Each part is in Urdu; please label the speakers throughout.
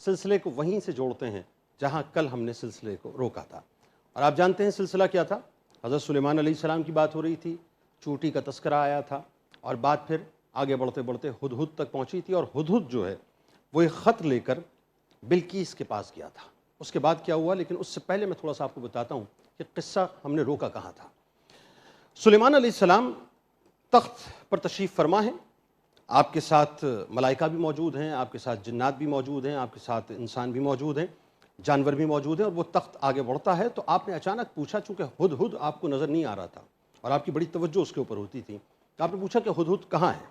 Speaker 1: سلسلے کو وہیں سے جوڑتے ہیں جہاں کل ہم نے سلسلے کو روکا تھا۔ اور آپ جانتے ہیں سلسلہ کیا تھا؟ حضرت سلیمان علیہ السلام کی بات ہو رہی تھی، چوٹی کا تذکرہ آیا تھا، اور بات پھر آگے بڑھتے بڑھتے ہدہد تک پہنچی تھی، اور ہدہد جو ہے وہ ایک خط لے کر بلقیس کے پاس گیا تھا۔ اس کے بعد کیا ہوا، لیکن اس سے پہلے میں تھوڑا سا آپ کو بتاتا ہوں کہ قصہ ہم نے روکا کہاں تھا۔ سلیمان علیہ السلام تخت پر تشریف فرما ہیں، آپ کے ساتھ ملائکہ بھی موجود ہیں، آپ کے ساتھ جنات بھی موجود ہیں، آپ کے ساتھ انسان بھی موجود ہیں، جانور بھی موجود ہیں، اور وہ تخت آگے بڑھتا ہے تو آپ نے اچانک پوچھا، چونکہ ہدہد آپ کو نظر نہیں آ رہا تھا اور آپ کی بڑی توجہ اس کے اوپر ہوتی تھی، تو آپ نے پوچھا کہ ہدہد کہاں ہے؟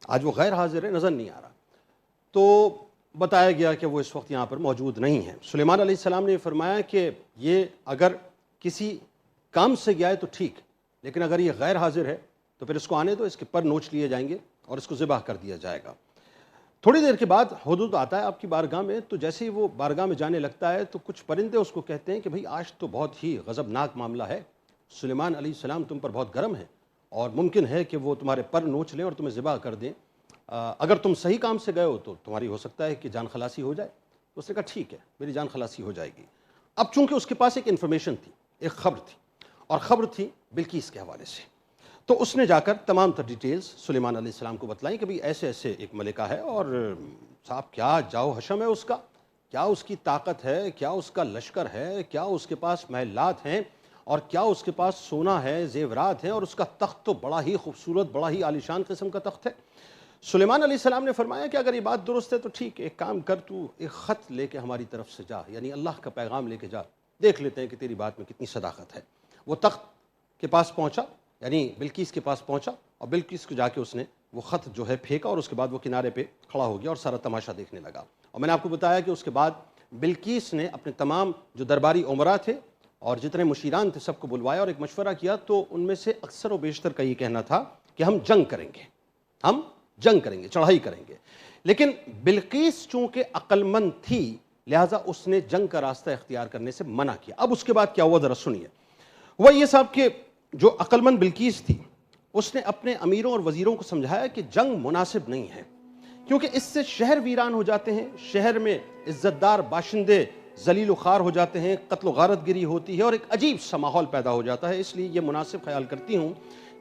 Speaker 1: آج وہ غیر حاضر ہے، نظر نہیں آ رہا۔ تو بتایا گیا کہ وہ اس وقت یہاں پر موجود نہیں ہے۔ سلیمان علیہ السلام نے فرمایا کہ یہ اگر کسی کام سے گیا ہے تو ٹھیک، لیکن اگر یہ غیر حاضر ہے تو پھر اس کو آنے دو، اس کے پر نوچ لیے جائیں گے اور اس کو ذبح کر دیا جائے گا۔ تھوڑی دیر کے بعد ہدہد آتا ہے آپ کی بارگاہ میں، تو جیسے ہی وہ بارگاہ میں جانے لگتا ہے تو کچھ پرندے اس کو کہتے ہیں کہ بھئی آج تو بہت ہی غضبناک معاملہ ہے، سلیمان علیہ السلام تم پر بہت گرم ہے اور ممکن ہے کہ وہ تمہارے پر نوچ لیں اور تمہیں ذبح کر دیں، اگر تم صحیح کام سے گئے ہو تو تمہاری ہو سکتا ہے کہ جان خلاصی ہو جائے۔ تو اس نے کہا ٹھیک ہے، میری جان خلاصی ہو جائے گی۔ اب چونکہ اس کے پاس ایک انفارمیشن تھی، ایک خبر تھی، اور خبر تھی بلقیس کے حوالے سے، تو اس نے جا کر تمام تر ڈیٹیلز سلیمان علیہ السلام کو بتلائیں کہ بھئی ایسے ایسے ایک ملکہ ہے، اور صاحب کیا جاؤ حشم ہے اس کا، کیا اس کی طاقت ہے، کیا اس کا لشکر ہے، کیا اس کے پاس محلات ہیں، اور کیا اس کے پاس سونا ہے، زیورات ہیں، اور اس کا تخت تو بڑا ہی خوبصورت، بڑا ہی عالیشان قسم کا تخت ہے۔ سلیمان علیہ السلام نے فرمایا کہ اگر یہ بات درست ہے تو ٹھیک ہے، ایک کام کر، تو ایک خط لے کے ہماری طرف سے جا، یعنی اللہ کا پیغام لے کے جا، دیکھ لیتے ہیں کہ تیری بات میں کتنی صداقت ہے۔ وہ تخت کے پاس پہنچا، یعنی بلقیس کے پاس پہنچا، اور بلقیس کو جا کے اس نے وہ خط جو ہے پھینکا، اور اس کے بعد وہ کنارے پہ کھڑا ہو گیا اور سارا تماشا دیکھنے لگا۔ اور میں نے آپ کو بتایا کہ اس کے بعد بلقیس نے اپنے تمام جو درباری امراء تھے اور جتنے مشیران تھے سب کو بلوایا اور ایک مشورہ کیا، تو ان میں سے اکثر و بیشتر کا یہ کہنا تھا کہ ہم جنگ کریں گے، ہم جنگ کریں گے، چڑھائی کریں گے۔ لیکن بلقیس چونکہ عقل مند تھی، لہٰذا اس نے جنگ کا راستہ اختیار کرنے سے منع کیا۔ اب اس کے بعد کیا ہوا ذرا سنیے۔ وہ یہ صاحب کہ جو عقل مند بلقیس تھی، اس نے اپنے امیروں اور وزیروں کو سمجھایا کہ جنگ مناسب نہیں ہے، کیونکہ اس سے شہر ویران ہو جاتے ہیں، شہر میں عزت دار باشندے ذلیل و خوار ہو جاتے ہیں، قتل و غارت گری ہوتی ہے، اور ایک عجیب سا ماحول پیدا ہو جاتا ہے۔ اس لیے یہ مناسب خیال کرتی ہوں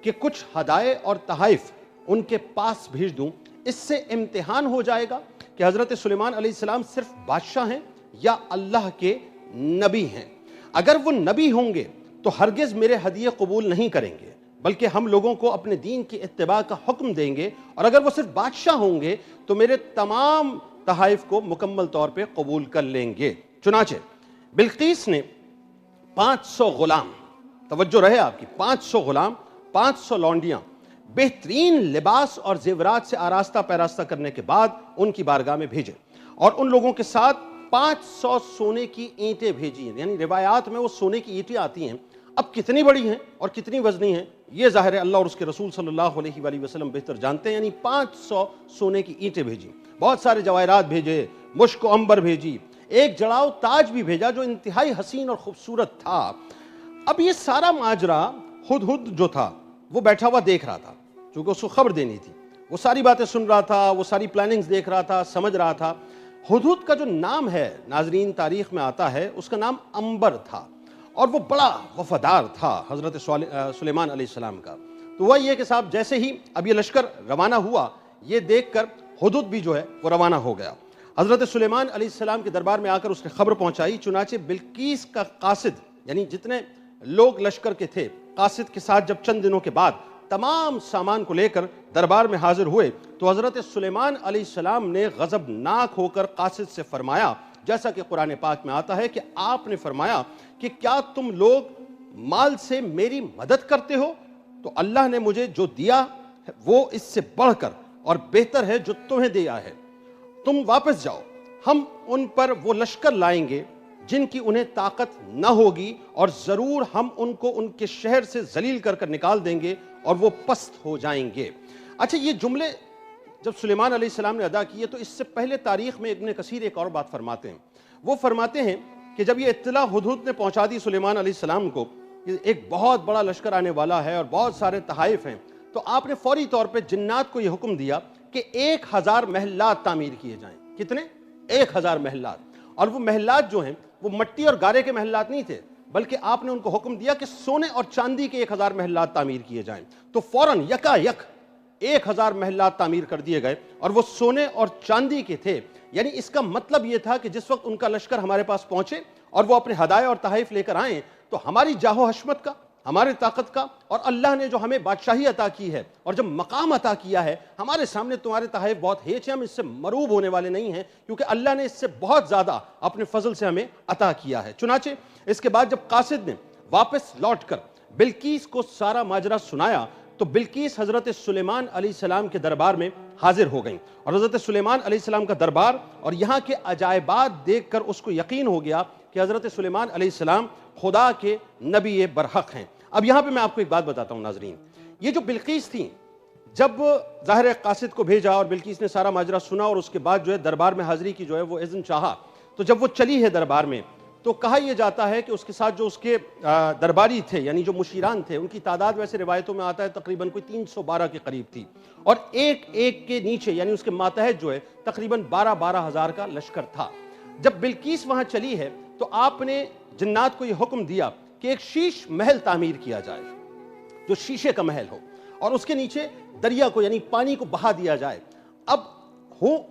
Speaker 1: کہ کچھ ہدایے اور تحائف ان کے پاس بھیج دوں، اس سے امتحان ہو جائے گا کہ حضرت سلیمان علیہ السلام صرف بادشاہ ہیں یا اللہ کے نبی ہیں۔ اگر وہ نبی ہوں گے تو ہرگز میرے ہدیے قبول نہیں کریں گے، بلکہ ہم لوگوں کو اپنے دین کی اتباع کا حکم دیں گے، اور اگر وہ صرف بادشاہ ہوں گے تو میرے تمام تحائف کو مکمل طور پہ قبول کر لیں گے۔ چنانچہ بلقیس نے 500 غلام، توجہ رہے آپ کی، 500 غلام، 500 لونڈیاں بہترین لباس اور زیورات سے آراستہ پیراستہ کرنے کے بعد ان کی بارگاہ میں بھیجے، اور ان لوگوں کے ساتھ 500 سونے کی اینٹیں بھیجی ہیں۔ یعنی روایات میں وہ سونے کی اینٹیں آتی ہیں، اب کتنی بڑی ہیں اور کتنی وزنی ہیں یہ ظاہر ہے اللہ اور اس کے رسول صلی اللہ علیہ وآلہ وسلم بہتر جانتے ہیں۔ یعنی 500 سونے کی اینٹیں بھیجی، بہت سارے جواہرات بھیجے، مشک و عنبر بھیجی، ایک جڑاؤ تاج بھی بھیجا جو انتہائی حسین اور خوبصورت تھا۔ اب یہ سارا ماجرا ہدہد جو تھا وہ بیٹھا ہوا دیکھ رہا تھا، چونکہ اس کو خبر دینی تھی، وہ ساری باتیں سن رہا تھا، وہ ساری پلاننگز دیکھ رہا تھا، سمجھ رہا تھا۔ ہدہد کا جو نام ہے ناظرین تاریخ میں آتا ہے، اس کا نام عنبر تھا، اور وہ بڑا وفادار تھا حضرت سلیمان علیہ السلام کا۔ تو وہ یہ کہ صاحب جیسے ہی اب یہ لشکر روانہ ہوا، یہ دیکھ کر ہدہد بھی جو ہے وہ روانہ ہو گیا۔ حضرت سلیمان علیہ السلام کے دربار میں آ کر اس نے خبر پہنچائی، چنانچہ بلقیس کا قاصد، یعنی جتنے لوگ لشکر کے تھے، قاصد کے ساتھ جب چند دنوں کے بعد تمام سامان کو لے کر دربار میں حاضر ہوئے تو حضرت سلیمان علیہ السلام نے غضبناک ہو کر قاصد سے فرمایا، جیسا کہ قرآن پاک میں آتا ہے کہ آپ نے فرمایا کہ کیا تم لوگ مال سے میری مدد کرتے ہو؟ تو اللہ نے مجھے جو دیا وہ اس سے بڑھ کر اور بہتر ہے جو تمہیں دیا ہے، تم واپس جاؤ، ہم ان پر وہ لشکر لائیں گے جن کی انہیں طاقت نہ ہوگی، اور ضرور ہم ان کو ان کے شہر سے ذلیل کر کر نکال دیں گے اور وہ پست ہو جائیں گے۔ اچھا، یہ جملے جب سلیمان علیہ السلام نے ادا کیے تو اس سے پہلے تاریخ میں ابن کثیر ایک اور بات فرماتے ہیں۔ وہ فرماتے ہیں کہ جب یہ اطلاع ہدہد نے پہنچا دی سلیمان علیہ السلام کو کہ ایک بہت بڑا لشکر آنے والا ہے اور بہت سارے تحائف ہیں، تو آپ نے فوری طور پہ جنات کو یہ حکم دیا کہ 1000 محلات تعمیر کیے جائیں۔ کتنے؟ 1000 محلات. اور وہ محلات جو ہیں وہ مٹی اور گارے کے محلات نہیں تھے، بلکہ آپ نے ان کو حکم دیا کہ سونے اور چاندی کے 1000 محلات تعمیر کیے جائیں. تو فوراً یکا یک 1000 محلات تعمیر کر دیے گئے اور وہ سونے اور چاندی کے تھے. یعنی اس کا مطلب یہ تھا کہ جس وقت ان کا لشکر ہمارے پاس پہنچے اور وہ اپنے ہدایہ اور تحائف لے کر آئیں تو ہماری جاہ و حشمت کا، ہمارے طاقت کا، اور اللہ نے جو ہمیں بادشاہی عطا کی ہے اور جب مقام عطا کیا ہے، ہمارے سامنے تمہارے تحائف بہت ہیچ ہیں، ہم اس سے مروب ہونے والے نہیں ہیں کیونکہ اللہ نے اس سے بہت زیادہ اپنے فضل سے ہمیں عطا کیا ہے. چنانچہ اس کے بعد جب قاصد نے واپس لوٹ کر بلقیس کو سارا ماجرا سنایا تو بلقیس حضرت سلیمان علیہ السلام کے دربار میں حاضر ہو گئیں. اور حضرت سلیمان علیہ السلام کا دربار اور یہاں کے عجائبات دیکھ کر اس کو یقین ہو گیا کہ حضرت سلیمان علیہ السلام خدا کے نبی برحق ہیں. اب یہاں پہ میں آپ کو ایک بات بتاتا ہوں ناظرین، یہ جو بلقیس تھیں جب ظاہر قاصد کو بھیجا اور بلقیس نے سارا ماجرا سنا اور اس کے بعد جو ہے دربار میں حاضری کی جو ہے وہ اذن چاہا، تو جب وہ چلی ہے دربار میں تو کہا یہ جاتا ہے کہ اس کے ساتھ جو اس کے درباری تھے یعنی جو مشیران تھے ان کی تعداد ویسے روایتوں میں آتا ہے تقریباً کوئی 312 کے قریب تھی، اور ایک ایک کے نیچے یعنی اس کے ماتحت جو ہے تقریباً 12 ہزار کا لشکر تھا. جب بلقیس وہاں چلی ہے تو آپ نے جنات کو یہ حکم دیا کہ ایک شیش محل تعمیر کیا جائے جو شیشے کا محل ہو اور اس کے نیچے دریا کو یعنی پانی کو بہا دیا جائے. اب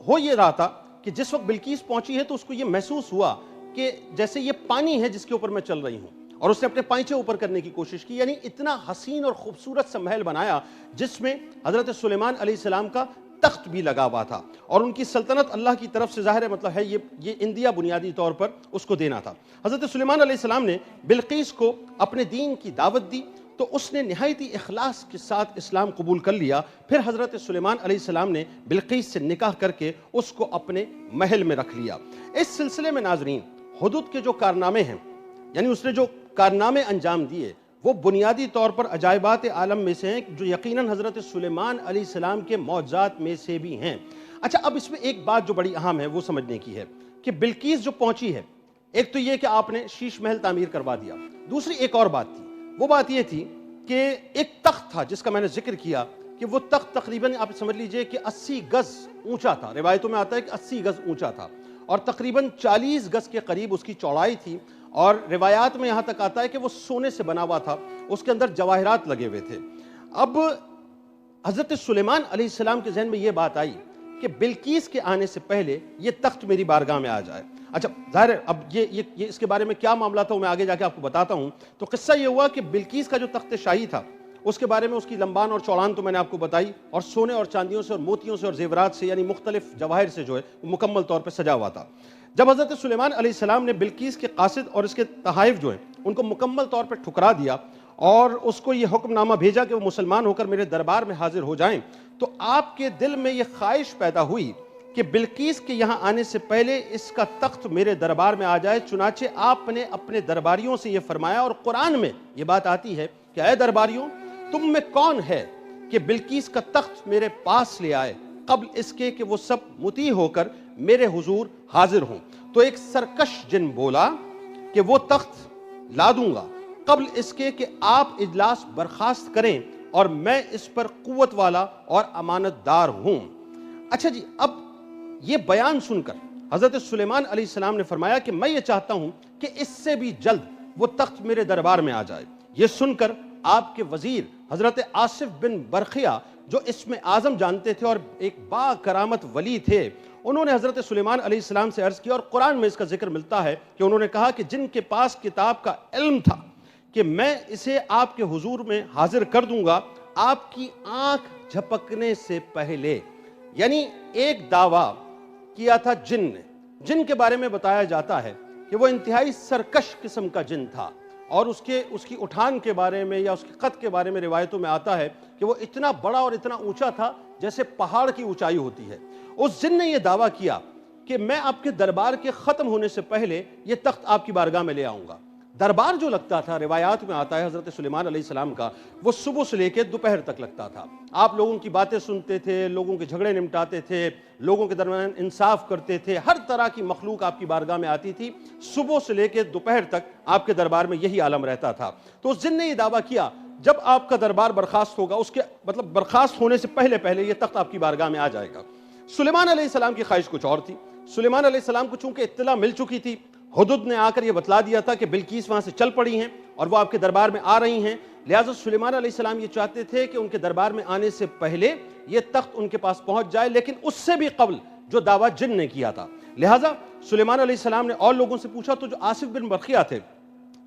Speaker 1: ہو یہ رہا تھا کہ جس وقت بلقیس پہنچی ہے تو اس کو یہ محسوس ہوا کہ جیسے یہ پانی ہے جس کے اوپر میں چل رہی ہوں، اور اس نے اپنے پائچے اوپر کرنے کی کوشش کی. یعنی اتنا حسین اور خوبصورت سا محل بنایا جس میں حضرت سلیمان علیہ السلام کا تخت بھی لگا ہوا تھا اور ان کی سلطنت اللہ کی طرف سے ظاہر ہے مطلب ہے یہ اندیا بنیادی طور پر اس کو دینا تھا. حضرت سلیمان علیہ السلام نے بلقیس کو اپنے دین کی دعوت دی تو اس نے نہایت اخلاص کے ساتھ اسلام قبول کر لیا. پھر حضرت سلیمان علیہ السلام نے بلقیس سے نکاح کر کے اس کو اپنے محل میں رکھ لیا. اس سلسلے میں ناظرین حدود کے جو کارنامے ہیں یعنی اس نے جو کارنامے انجام دیے وہ بنیادی طور پر عجائبات عالم میں سے ہیں جو یقیناً حضرت سلیمان علیہ السلام کے معجزات میں سے بھی ہیں. اچھا اب اس میں ایک بات جو بڑی اہم ہے وہ سمجھنے کی ہے کہ بلقیس جو پہنچی ہے، ایک تو یہ کہ آپ نے شیش محل تعمیر کروا دیا، دوسری ایک اور بات تھی، وہ بات یہ تھی کہ ایک تخت تھا جس کا میں نے ذکر کیا کہ وہ تخت تقریباً آپ سمجھ لیجئے کہ 80 گز اونچا تھا. روایتوں میں آتا ہے کہ 80 گز اونچا تھا اور تقریباً 40 گز کے قریب اس کی چوڑائی تھی، اور روایات میں یہاں تک آتا ہے کہ وہ سونے سے بنا ہوا تھا، اس کے اندر جواہرات لگے ہوئے تھے. اب حضرت سلیمان علیہ السلام کے ذہن میں یہ بات آئی کہ بلقیس کے آنے سے پہلے یہ تخت میری بارگاہ میں آ جائے. اچھا ظاہر ہے اب یہ اس کے بارے میں کیا معاملہ تھا وہ میں آگے جا کے آپ کو بتاتا ہوں. تو قصہ یہ ہوا کہ بلقیس کا جو تخت شاہی تھا اس کے بارے میں اس کی لمبان اور چوڑان تو میں نے آپ کو بتائی، اور سونے اور چاندیوں سے اور موتیوں سے اور زیورات سے یعنی مختلف جواہر سے جو ہے وہ مکمل طور پہ سجا ہوا تھا. جب حضرت سلیمان علیہ السلام نے بلقیس کے قاصد اور اس کے تحائف جو ہیں ان کو مکمل طور پہ ٹھکرا دیا اور اس کو یہ حکم نامہ بھیجا کہ وہ مسلمان ہو کر میرے دربار میں حاضر ہو جائیں، تو آپ کے دل میں یہ خواہش پیدا ہوئی کہ بلقیس کے یہاں آنے سے پہلے اس کا تخت میرے دربار میں آ جائے. چنانچہ آپ نے اپنے درباریوں سے یہ فرمایا، اور قرآن میں یہ بات آتی ہے کہ اے درباریوں تم میں کون ہے کہ بلقیس کا تخت میرے پاس لے آئے قبل اس کے کہ وہ سب مطیع ہو کر میرے حضور حاضر ہوں. تو ایک سرکش جن بولا کہ وہ تخت لا دوں گا قبل اس کے کہ آپ اجلاس برخاست کریں اور میں اس پر قوت والا اور امانت دار ہوں. اچھا جی، اب یہ بیان سن کر حضرت سلیمان علیہ السلام نے فرمایا کہ میں یہ چاہتا ہوں کہ اس سے بھی جلد وہ تخت میرے دربار میں آ جائے. یہ سن کر آپ کے وزیر حضرت آصف بن برخیہ جو اسم اعظم جانتے تھے اور ایک با کرامت ولی تھے، انہوں نے حضرت سلیمان علیہ السلام سے عرض کیا، اور قرآن میں اس کا ذکر ملتا ہے کہ انہوں نے کہا کہ جن کے پاس کتاب کا علم تھا کہ میں اسے آپ کے حضور میں حاضر کر دوں گا آپ کی آنکھ جھپکنے سے پہلے. یعنی ایک دعویٰ کیا تھا جن نے، جن کے بارے میں بتایا جاتا ہے کہ وہ انتہائی سرکش قسم کا جن تھا، اور اس کی اٹھان کے بارے میں یا اس کے قد کے بارے میں روایتوں میں آتا ہے کہ وہ اتنا بڑا اور اتنا اونچا تھا جیسے پہاڑ کی اونچائی ہوتی ہے. اس جن نے یہ دعویٰ کیا کہ میں آپ کے دربار کے ختم ہونے سے پہلے یہ تخت آپ کی بارگاہ میں لے آؤں گا. دربار جو لگتا تھا روایات میں آتا ہے حضرت سلیمان علیہ السلام کا، وہ صبح سے لے کے دوپہر تک لگتا تھا. آپ لوگوں کی باتیں سنتے تھے، لوگوں کے جھگڑے نمٹاتے تھے، لوگوں کے درمیان انصاف کرتے تھے، ہر طرح کی مخلوق آپ کی بارگاہ میں آتی تھی. صبح سے لے کے دوپہر تک آپ کے دربار میں یہی عالم رہتا تھا. تو اس جن نے یہ دعویٰ کیا جب آپ کا دربار برخاست ہوگا، اس کے مطلب برخاست ہونے سے پہلے یہ تخت آپ کی بارگاہ میں آ جائے گا. سلیمان علیہ السلام کی خواہش کچھ اور تھی. سلیمان علیہ السلام کو چونکہ اطلاع مل چکی تھی، ہدہد نے آ کر یہ بتلا دیا تھا کہ بلقیس وہاں سے چل پڑی ہیں اور وہ آپ کے دربار میں آ رہی ہیں، لہٰذا سلیمان علیہ السلام یہ چاہتے تھے کہ ان کے دربار میں آنے سے پہلے یہ تخت ان کے پاس پہنچ جائے، لیکن اس سے بھی قبل جو دعویٰ جن نے کیا تھا۔ لہٰذا سلیمان علیہ السلام نے اور لوگوں سے پوچھا، تو جو آصف بن برقیہ تھے،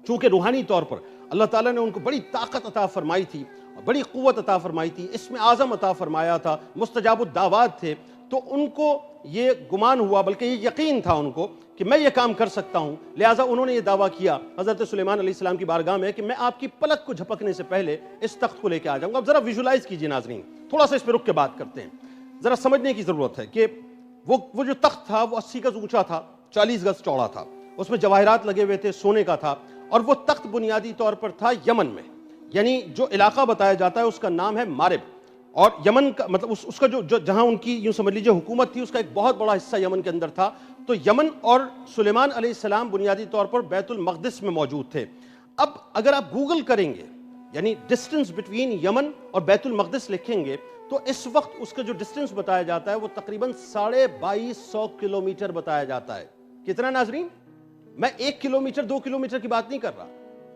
Speaker 1: چونکہ روحانی طور پر اللہ تعالیٰ نے ان کو بڑی طاقت عطا فرمائی تھی، بڑی قوت عطا فرمائی تھی، اسم اعظم عطا فرمایا تھا، مستجاب الدعوات تھے، تو ان کو یہ گمان ہوا، بلکہ یہ یقین تھا ان کو کہ میں یہ کام کر سکتا ہوں، لہٰذا انہوں نے یہ دعویٰ کیا حضرت سلیمان علیہ السلام کی بارگاہ میں کہ میں آپ کی پلک کو جھپکنے سے پہلے اس تخت کو لے کے آ جاؤں گا۔ اب ذرا ویژولائز کیجئے ناظرین، تھوڑا سا اس پہ رک کے بات کرتے ہیں، ذرا سمجھنے کی ضرورت ہے کہ وہ جو تخت تھا وہ 80 گز اونچا تھا، 40 گز چوڑا تھا، اس میں جواہرات لگے ہوئے تھے، سونے کا تھا، اور وہ تخت بنیادی طور پر تھا یمن میں، یعنی جو علاقہ بتایا جاتا ہے اس کا نام ہے مارب، اور یمن کا مطلب اس کا جو جہاں ان کی یوں سمجھ لیجیے حکومت تھی، اس کا ایک بہت بڑا حصہ یمن کے اندر تھا۔ تو یمن اور سلیمان علیہ السلام بنیادی طور پر بیت المقدس میں موجود تھے۔ اب اگر آپ گوگل کریں گے، یعنی ڈسٹنس بٹوین یمن اور بیت المقدس لکھیں گے، تو اس وقت اس کا جو ڈسٹنس بتایا جاتا ہے وہ تقریباً 2250 کلومیٹر بتایا جاتا ہے۔ کتنا ناظرین؟ میں 1 کلومیٹر 2 کلومیٹر کی بات نہیں کر رہا،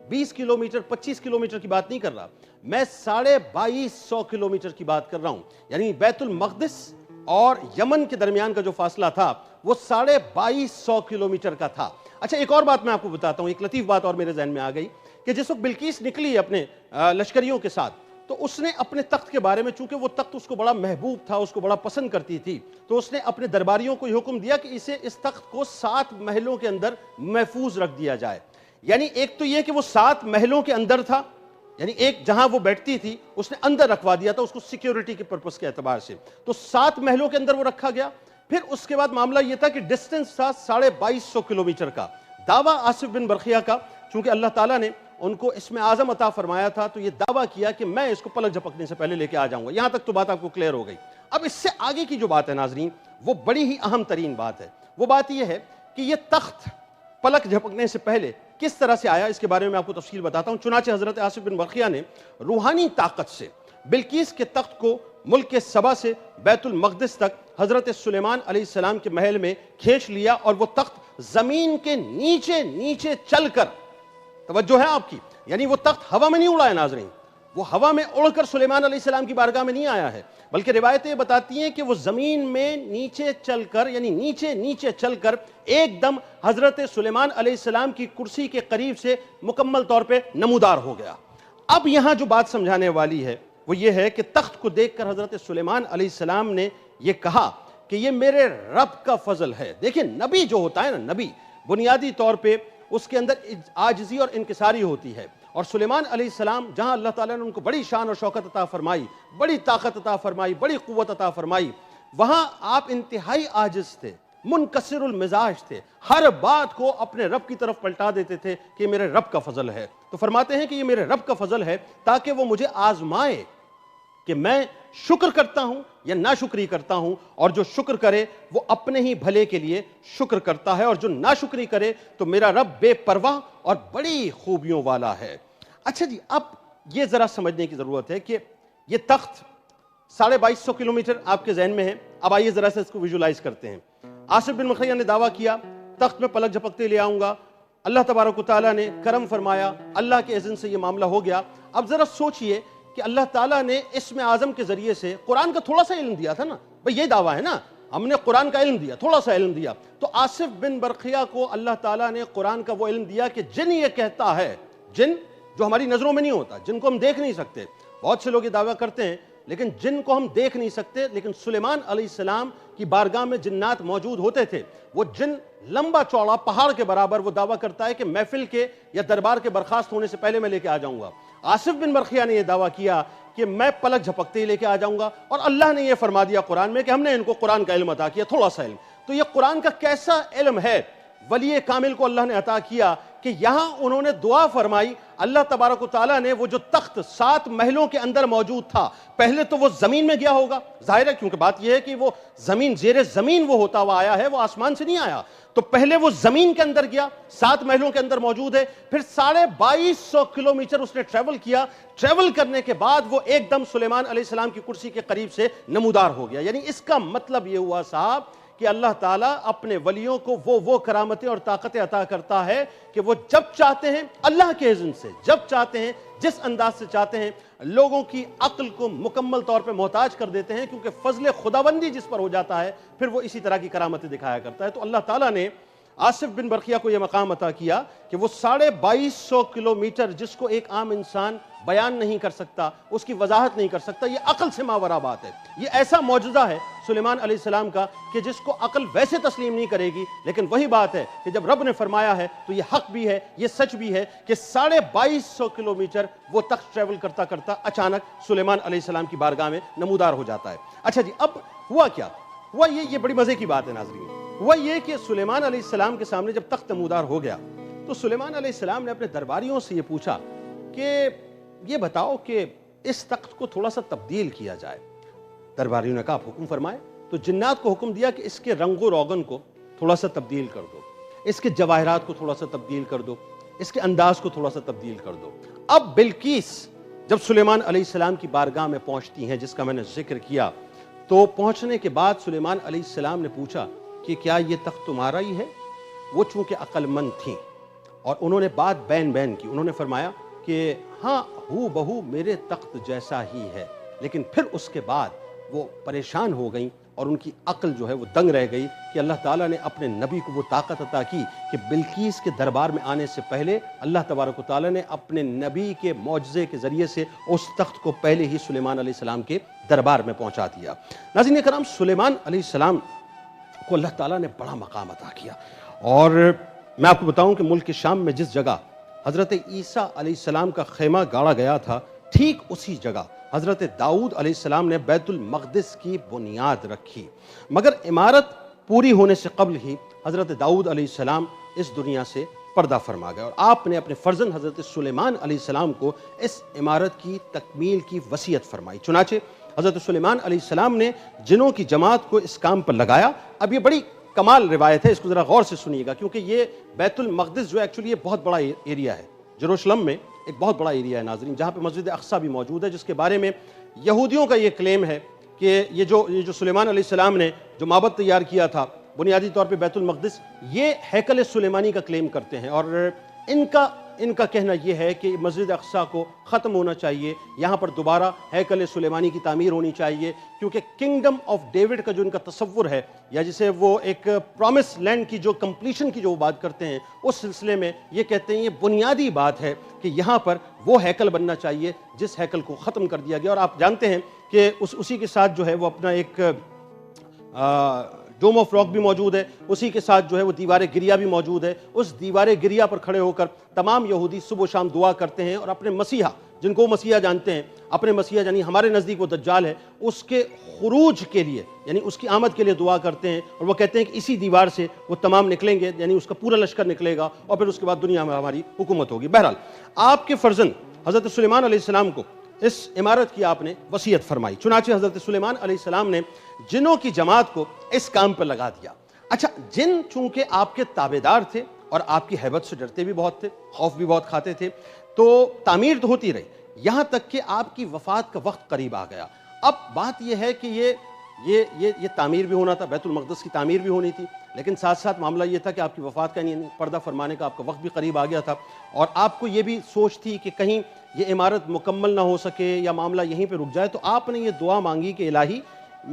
Speaker 1: 20 کلومیٹر 25 کلومیٹر کی بات نہیں کر رہا، میں 2250 کلومیٹر کی بات کر رہا ہوں۔ یعنی بیت المقدس اور یمن کے درمیان کا جو فاصلہ تھا وہ 2250 کلومیٹر کا تھا۔ اچھا، ایک اور بات میں آپ کو بتاتا ہوں، ایک لطیف بات اور میرے ذہن میں آ گئی کہ جس وقت بلقیس نکلی اپنے لشکریوں کے ساتھ، تو اس نے اپنے تخت کے بارے میں، چونکہ وہ تخت اس کو بڑا محبوب تھا، اس کو بڑا پسند کرتی تھی، تو اس نے اپنے درباریوں کو یہ حکم دیا کہ اس تخت کو 7 محلوں کے اندر محفوظ رکھ دیا جائے۔ یعنی ایک تو یہ کہ وہ 7 محلوں کے اندر تھا، یعنی ایک جہاں وہ بیٹھتی تھی اس نے اندر رکھوا دیا تھا اس کو سیکیورٹی کے پرپس کے اعتبار سے، تو 7 محلوں کے اندر وہ رکھا گیا۔ پھر اس کے بعد معاملہ یہ تھا کہ ڈسٹنس تھا 2250 کلومیٹر کا۔ دعویٰ آصف بن برقیہ کا، چونکہ اللہ تعالیٰ نے ان کو اسم اعظم عطا فرمایا تھا، تو یہ دعویٰ کیا کہ میں اس کو پلک جھپکنے سے پہلے لے کے آ جاؤں گا۔ یہاں تک تو بات آپ کو کلیئر ہو گئی۔ اب اس سے آگے کی جو بات ہے ناظرین، وہ بڑی ہی اہم ترین بات ہے۔ وہ بات یہ ہے کہ یہ تخت پلک جھپکنے سے پہلے کس طرح سے آیا، اس کے بارے میں آپ کو تفصیل بتاتا ہوں۔ چنانچہ حضرت آصف بن برقیہ نے روحانی طاقت سے بلقیس کے تخت کو ملک کے سبا سے بیت المقدس تک حضرت سلیمان علیہ السلام کے محل میں کھینچ لیا، اور وہ تخت زمین کے نیچے نیچے چل کر، توجہ ہے آپ کی، یعنی وہ تخت ہوا میں نہیں اڑا ہے ناظرین، وہ ہوا میں اڑ کر سلیمان علیہ السلام کی بارگاہ میں نہیں آیا ہے، بلکہ روایتیں بتاتی ہیں کہ وہ زمین میں نیچے چل کر، یعنی نیچے نیچے چل کر ایک دم حضرت سلیمان علیہ السلام کی کرسی کے قریب سے مکمل طور پہ نمودار ہو گیا۔ اب یہاں جو بات سمجھانے والی ہے وہ یہ ہے کہ تخت کو دیکھ کر حضرت سلیمان علیہ السلام نے یہ کہا کہ یہ میرے رب کا فضل ہے۔ دیکھیں، نبی جو ہوتا ہے نا، نبی بنیادی طور پہ اس کے اندر عاجزی اور انکساری ہوتی ہے، اور سلیمان علیہ السلام جہاں اللہ تعالیٰ نے ان کو بڑی شان اور شوکت عطا فرمائی، بڑی طاقت عطا فرمائی، بڑی قوت عطا فرمائی، وہاں آپ انتہائی عاجز تھے، منکسر المزاج تھے، ہر بات کو اپنے رب کی طرف پلٹا دیتے تھے کہ یہ میرے رب کا فضل ہے۔ تو فرماتے ہیں کہ یہ میرے رب کا فضل ہے تاکہ وہ مجھے آزمائے کہ میں شکر کرتا ہوں یا ناشکری کرتا ہوں، اور جو شکر کرے وہ اپنے ہی بھلے کے لیے شکر کرتا ہے، اور جو ناشکری کرے تو میرا رب بے پرواہ اور بڑی خوبیوں والا ہے۔ اچھا جی، اب یہ ذرا سمجھنے کی ضرورت ہے کہ یہ تخت 2250 کلومیٹر آپ کے ذہن میں ہے۔ اب آئیے ذرا سے اس کو ویژولائز کرتے ہیں۔ آصف بن برقیہ نے دعویٰ کیا تخت میں پلک جھپکتے لے آؤں گا، اللہ تبارک و تعالیٰ نے کرم فرمایا، اللہ کے اذن سے یہ معاملہ ہو گیا۔ اب ذرا سوچئے کہ اللہ تعالیٰ نے اسم اعظم کے ذریعے سے قرآن کا تھوڑا سا علم دیا تھا نا، بھئی یہ دعویٰ ہے نا، ہم نے قرآن کا علم دیا، تھوڑا سا علم دیا، تو آصف بن برقیہ کو اللہ تعالیٰ نے قرآن کا وہ علم دیا کہ جن یہ کہتا ہے، جن جو ہماری نظروں میں نہیں ہوتا، جن کو ہم دیکھ نہیں سکتے، بہت سے لوگ یہ دعویٰ کرتے ہیں لیکن جن کو ہم دیکھ نہیں سکتے، لیکن سلیمان علیہ السلام کی بارگاہ میں جنات موجود ہوتے تھے، وہ جن لمبا چوڑا پہاڑ کے برابر وہ دعویٰ کرتا ہے کہ محفل کے یا دربار کے برخاست ہونے سے پہلے میں لے کے آ جاؤں گا۔ آصف بن برقیہ نے یہ دعویٰ کیا کہ میں پلک جھپکتے ہی لے کے آ جاؤں گا، اور اللہ نے یہ فرما دیا قرآن میں کہ ہم نے ان کو قرآن کا علم عطا کیا، تھوڑا سا علم۔ تو یہ قرآن کا کیسا علم ہے ولی کامل کو اللہ نے عطا کیا کہ یہاں انہوں نے دعا فرمائی، اللہ تبارک و تعالیٰ نے وہ جو تخت 7 محلوں کے اندر موجود تھا، پہلے تو وہ زمین میں گیا ہوگا، ظاہر ہے، کیونکہ بات یہ ہے کہ وہ زمین زیر زمین وہ ہوتا ہوا آیا ہے، وہ آسمان سے نہیں آیا، تو پہلے وہ زمین کے اندر گیا، 7 محلوں کے اندر موجود ہے، پھر 2250 کلومیٹر اس نے ٹریول کیا، ٹریول کرنے کے بعد وہ ایک دم سلیمان علیہ السلام کی کرسی کے قریب سے نمودار ہو گیا۔ یعنی اس کا مطلب یہ ہوا صاحب کہ اللہ تعالیٰ اپنے ولیوں کو وہ کرامتیں اور طاقتیں عطا کرتا ہے کہ وہ جب چاہتے ہیں اللہ کے اذن سے، جب چاہتے ہیں جس انداز سے چاہتے ہیں، لوگوں کی عقل کو مکمل طور پہ محتاج کر دیتے ہیں، کیونکہ فضل خداوندی جس پر ہو جاتا ہے پھر وہ اسی طرح کی کرامتیں دکھایا کرتا ہے۔ تو اللہ تعالیٰ نے آصف بن برقیہ کو یہ مقام عطا کیا کہ وہ 2250 کلومیٹر جس کو ایک عام انسان بیان نہیں کر سکتا، اس کی وضاحت نہیں کر سکتا، یہ عقل سے ماورا بات ہے۔ یہ ایسا معجزہ ہے سلیمان علیہ السلام کا کہ جس کو عقل ویسے تسلیم نہیں کرے گی، لیکن وہی بات ہے کہ جب رب نے فرمایا ہے تو یہ حق بھی ہے، یہ سچ بھی ہے کہ 2250 کلومیٹر وہ تخت ٹریول کرتا کرتا اچانک سلیمان علیہ السلام کی بارگاہ میں نمودار ہو جاتا ہے۔ اچھا جی، اب ہوا کیا؟ ہوا یہ بڑی مزے کی بات ہے ناظرین، ہوا یہ کہ سلیمان علیہ السلام کے سامنے جب تخت نمودار ہو گیا تو سلیمان علیہ السلام نے اپنے درباریوں سے یہ پوچھا کہ یہ بتاؤ کہ اس تخت کو تھوڑا سا تبدیل کیا جائے۔ درباریوں نے کہا آپ حکم فرمائے۔ تو جنات کو حکم دیا کہ اس کے رنگ و روغن کو تھوڑا سا تبدیل کر دو، اس کے جواہرات کو تھوڑا سا تبدیل کر دو، اس کے انداز کو تھوڑا سا تبدیل کر دو۔ اب بلقیس جب سلیمان علیہ السلام کی بارگاہ میں پہنچتی ہیں، جس کا میں نے ذکر کیا، تو پہنچنے کے بعد سلیمان علیہ السلام نے پوچھا کہ کیا یہ تخت تمہارا ہی ہے؟ وہ چونکہ عقل مند تھیں اور انہوں نے بات بین کی، انہوں نے فرمایا کہ ہاں ہو بہو میرے تخت جیسا ہی ہے، لیکن پھر اس کے بعد وہ پریشان ہو گئیں اور ان کی عقل جو ہے وہ دنگ رہ گئی کہ اللہ تعالیٰ نے اپنے نبی کو وہ طاقت عطا کی کہ بلقیس کے دربار میں آنے سے پہلے اللہ تبارک و تعالیٰ نے اپنے نبی کے معجزے کے ذریعے سے اس تخت کو پہلے ہی سلیمان علیہ السلام کے دربار میں پہنچا دیا۔ ناظرین کرام، سلیمان علیہ السلام کو اللہ تعالیٰ نے بڑا مقام عطا کیا، اور میں آپ کو بتاؤں کہ ملک شام میں جس جگہ حضرت عیسیٰ علیہ السلام کا خیمہ گاڑا گیا تھا، ٹھیک اسی جگہ حضرت داؤد علیہ السلام نے بیت المقدس کی بنیاد رکھی، مگر عمارت پوری ہونے سے قبل ہی حضرت داؤد علیہ السلام اس دنیا سے پردہ فرما گئے، اور آپ نے اپنے فرزند حضرت سلیمان علیہ السلام کو اس عمارت کی تکمیل کی وصیت فرمائی۔ چنانچہ حضرت سلیمان علیہ السلام نے جنوں کی جماعت کو اس کام پر لگایا۔ اب یہ بڑی کمال روایت ہے، اس کو ذرا غور سے سنیے گا، کیونکہ یہ بیت المقدس جو ایکچولی یہ بہت بڑا ایریا ہے، یروشلم میں ایک بہت بڑا ایریا ہے ناظرین، جہاں پہ مسجد اقصیٰ بھی موجود ہے، جس کے بارے میں یہودیوں کا یہ کلیم ہے کہ یہ جو سلیمان علیہ السلام نے جو معبد تیار کیا تھا بنیادی طور پہ بیت المقدس، یہ ہیکل سلیمانی کا کلیم کرتے ہیں، اور ان کا کہنا یہ ہے کہ مسجد اقصیٰ کو ختم ہونا چاہیے، یہاں پر دوبارہ ہیکل سلیمانی کی تعمیر ہونی چاہیے، کیونکہ کنگڈم آف ڈیوڈ کا جو ان کا تصور ہے، یا جسے وہ ایک پرومس لینڈ کی جو کمپلیشن کی جو وہ بات کرتے ہیں، اس سلسلے میں یہ کہتے ہیں یہ بنیادی بات ہے کہ یہاں پر وہ ہیکل بننا چاہیے جس ہیکل کو ختم کر دیا گیا۔ اور آپ جانتے ہیں کہ اسی کے ساتھ جو ہے وہ اپنا ایک ڈوم آف راک بھی موجود ہے، اسی کے ساتھ جو ہے وہ دیوار گریا بھی موجود ہے۔ اس دیوار گریا پر کھڑے ہو کر تمام یہودی صبح و شام دعا کرتے ہیں، اور اپنے مسیحا، جن کو وہ مسیحا جانتے ہیں، اپنے مسیحا یعنی ہمارے نزدیک وہ دجال ہے، اس کے خروج کے لیے یعنی اس کی آمد کے لیے دعا کرتے ہیں، اور وہ کہتے ہیں کہ اسی دیوار سے وہ تمام نکلیں گے، یعنی اس کا پورا لشکر نکلے گا، اور پھر اس کے بعد دنیا میں ہماری حکومت ہوگی۔ بہرحال آپ کے فرزند حضرت سلیمان علیہ السلام کو اس عمارت کی آپ نے وصیت فرمائی، چنانچہ حضرت سلیمان علیہ السلام نے جنوں کی جماعت کو اس کام پر لگا دیا۔ اچھا، جن چونکہ آپ کے تابعدار تھے اور آپ کی ہیبت سے ڈرتے بھی بہت تھے، خوف بھی بہت کھاتے تھے، تو تعمیر تو ہوتی رہی، یہاں تک کہ آپ کی وفات کا وقت قریب آ گیا۔ اب بات یہ ہے کہ یہ تعمیر بھی ہونا تھا، بیت المقدس کی تعمیر بھی ہونی تھی، لیکن ساتھ ساتھ معاملہ یہ تھا کہ آپ کی وفات کا یعنی پردہ فرمانے کا آپ کا وقت بھی قریب آ گیا تھا، اور آپ کو یہ بھی سوچ تھی کہ کہیں یہ عمارت مکمل نہ ہو سکے یا معاملہ یہیں پہ رک جائے، تو آپ نے یہ دعا مانگی کہ الہی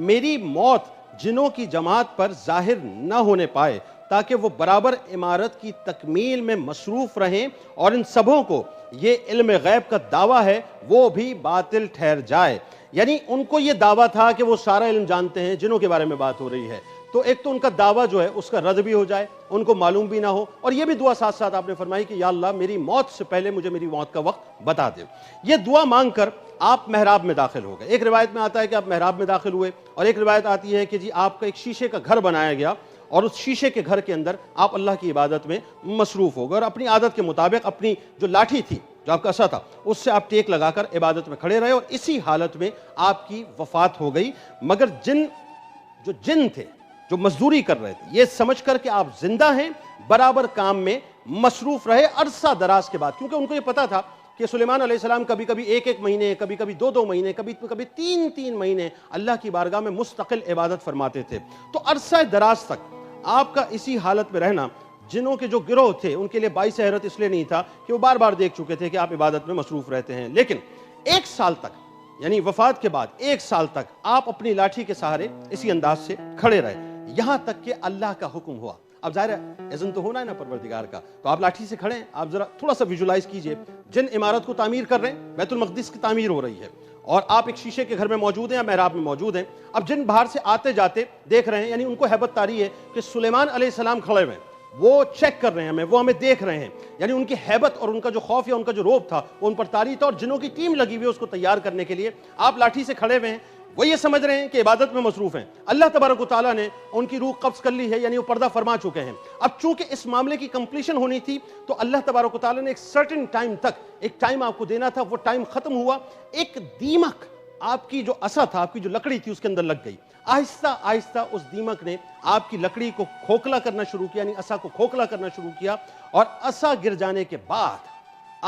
Speaker 1: میری موت جنوں کی جماعت پر ظاہر نہ ہونے پائے، تاکہ وہ برابر عمارت کی تکمیل میں مصروف رہیں، اور ان سبوں کو یہ علم غیب کا دعویٰ ہے وہ بھی باطل ٹھہر جائے۔ یعنی ان کو یہ دعویٰ تھا کہ وہ سارا علم جانتے ہیں جنوں کے بارے میں بات ہو رہی ہے، تو ایک تو ان کا دعویٰ جو ہے اس کا رد بھی ہو جائے، ان کو معلوم بھی نہ ہو، اور یہ بھی دعا ساتھ ساتھ آپ نے فرمائی کہ یا اللہ میری موت سے پہلے مجھے میری موت کا وقت بتا دے۔ یہ دعا مانگ کر آپ محراب میں داخل ہو گئے۔ ایک روایت میں آتا ہے کہ آپ محراب میں داخل ہوئے، اور ایک روایت آتی ہے کہ جی آپ کا ایک شیشے کا گھر بنایا گیا، اور اس شیشے کے گھر کے اندر آپ اللہ کی عبادت میں مصروف ہو گئے، اور اپنی عادت کے مطابق اپنی جو لاٹھی تھی، جو آپ کا عصا تھا، اس سے آپ ٹیک لگا کر عبادت میں کھڑے رہے، اور اسی حالت میں آپ کی وفات ہو گئی۔ مگر جن تھے جو مزدوری کر رہے تھے، یہ سمجھ کر کہ آپ زندہ ہیں، برابر کام میں مصروف رہے عرصہ دراز کے بعد، کیونکہ ان کو یہ پتا تھا کہ سلیمان علیہ السلام کبھی کبھی ایک ایک مہینے، کبھی کبھی دو دو مہینے، کبھی کبھی تین تین مہینے اللہ کی بارگاہ میں مستقل عبادت فرماتے تھے۔ تو عرصہ دراز تک آپ کا اسی حالت میں رہنا جنوں کے جو گروہ تھے ان کے لیے باعث حیرت اس لیے نہیں تھا کہ وہ بار بار دیکھ چکے تھے کہ آپ عبادت میں مصروف رہتے ہیں، لیکن ایک سال تک، یعنی وفات کے بعد ایک سال تک آپ اپنی لاٹھی کے سہارے اسی انداز سے کھڑے رہے، یہاں تک کہ اللہ کا حکم ہوا۔ اب ظاہر ہے اذن تو ہونا ہے نا پروردگار کا، تو آپ لاٹھی سے کھڑے ہیں۔ آپ ذرا تھوڑا سا ویژولائز کیجئے، جن عمارت کو تعمیر کر رہے ہیں، بیت المقدس کی تعمیر ہو رہی ہے، اور آپ ایک شیشے کے گھر میں موجود ہیں یا محراب میں موجود ہیں۔ اب جن باہر سے آتے جاتے دیکھ رہے ہیں، یعنی ان کو ہیبت طاری ہے کہ سلیمان علیہ السلام کھڑے ہوئے ہیں، وہ چیک کر رہے ہیں ہمیں، وہ ہمیں دیکھ رہے ہیں، یعنی ان کی ہیبت اور ان کا جو خوف یا ان کا جو روب تھا وہ ان پر طاری تھا، اور جنوں کی ٹیم لگی ہوئی ہے اس کو تیار کرنے کے لیے، آپ لاٹھی سے کھڑے ہوئے ہیں، وہ یہ سمجھ رہے ہیں کہ عبادت میں مصروف ہیں۔ اللہ تبارک و تعالیٰ نے ان کی روح قبض کر لی ہے، یعنی وہ پردہ فرما چکے ہیں۔ اب چونکہ اس معاملے کی کمپلیشن ہونی تھی تو اللہ تبارک و تعالیٰ نے ایک سرٹن ٹائم تک ایک ٹائم آپ کو دینا تھا، وہ ٹائم ختم ہوا، ایک دیمک آپ کی جو عصا تھا، آپ کی جو لکڑی تھی اس کے اندر لگ گئی۔ آہستہ آہستہ اس دیمک نے آپ کی لکڑی کو کھوکھلا کرنا شروع کیا، یعنی عصا کو کھوکھلا کرنا شروع کیا، اور عصا گر جانے کے بعد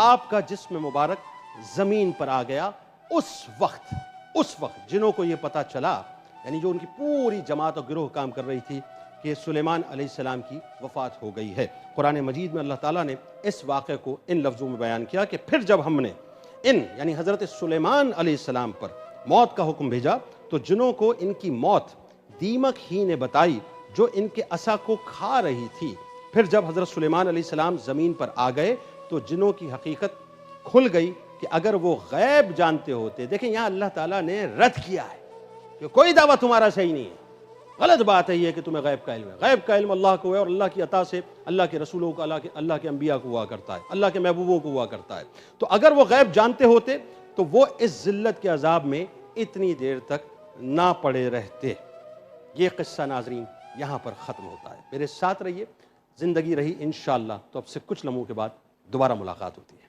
Speaker 1: آپ کا جسم مبارک زمین پر آ گیا۔ اس وقت جنہوں کو یہ پتا چلا، یعنی جو ان کی پوری جماعت اور گروہ کام کر رہی تھی، کہ سلیمان علیہ السلام کی وفات ہو گئی ہے۔ قرآن مجید میں اللہ تعالیٰ نے اس واقعے کو ان لفظوں میں بیان کیا کہ پھر جب ہم نے یعنی حضرت سلیمان علیہ السلام پر موت کا حکم بھیجا تو جنوں کو ان کی موت دیمک ہی نے بتائی جو ان کے عصا کو کھا رہی تھی۔ پھر جب حضرت سلیمان علیہ السلام زمین پر آ گئے تو جنوں کی حقیقت کھل گئی کہ اگر وہ غیب جانتے ہوتے، دیکھیں یہاں اللہ تعالیٰ نے رد کیا ہے کہ کوئی دعویٰ تمہارا صحیح نہیں ہے، غلط بات ہے یہ کہ تمہیں غیب کا علم ہے۔ غیب کا علم اللہ کو ہے، اور اللہ کی عطا سے اللہ کے رسولوں کو، اللہ کے انبیاء کو ہوا کرتا ہے، اللہ کے محبوبوں کو ہوا کرتا ہے۔ تو اگر وہ غیب جانتے ہوتے تو وہ اس ذلت کے عذاب میں اتنی دیر تک نہ پڑے رہتے۔ یہ قصہ ناظرین یہاں پر ختم ہوتا ہے۔ میرے ساتھ رہیے، زندگی رہی انشاءاللہ تو اب سے کچھ لمحوں کے بعد دوبارہ ملاقات ہوتی ہے۔